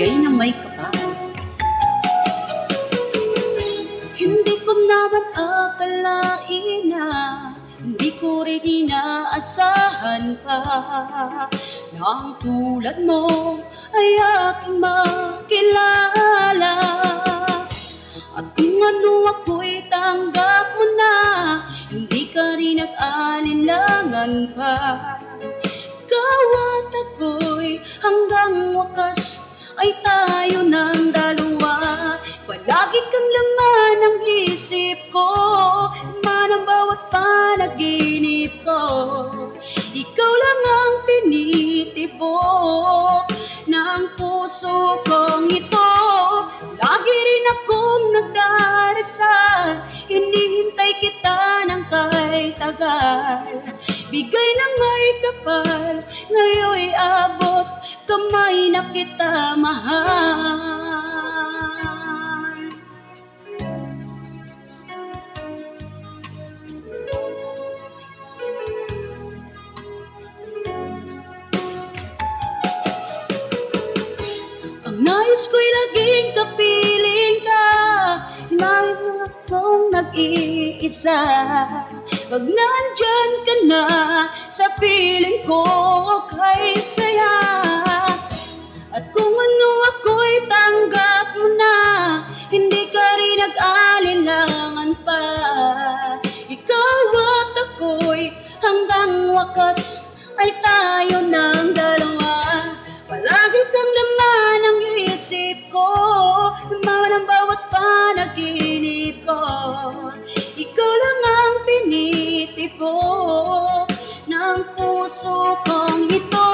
bigay na may kapal. Hindi ko naman akalain na hindi ko rin inaasahan pa na ang tulad mo ay aking makilala. At kung ano ako'y tanggap mo na, hindi ka rin nag-alinlangan pa. Ikaw at ako'y hanggang wakas ay tayo ng dalawa. Palagi kang laman ng isip ko, laman ang bawat panaginip ko. Ikaw lang ang tinitibok ng puso kong ito. Lagi rin akong nagdarasal, hinihintay kita ng kahit tagal. Bigay ng may kapal, ngayon'y abot kamay na kita mahal. Ang nais ko'y laging kapiling ka, hinahit mo akong nag-iisa. Pag nandyan ka na, sa piling ko kay saya. At kung ano ako'y tanggap mo na, hindi ka rin nag-alinlangan pa. Ikaw at ako'y hanggang wakas ay tayo ng dalawa. Palagi kang laman ng isip ko, laman ang bawat panaginip ko. Ikaw lang ang tinitibok ng puso kong ito.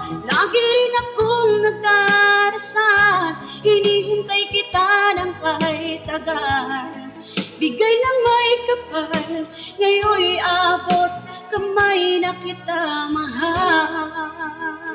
Lagi rin akong nagdarasal, hinihintay kita ng kahit tagal. Bigay ng may kapal, ngayon'y abot kamay na kita mahal.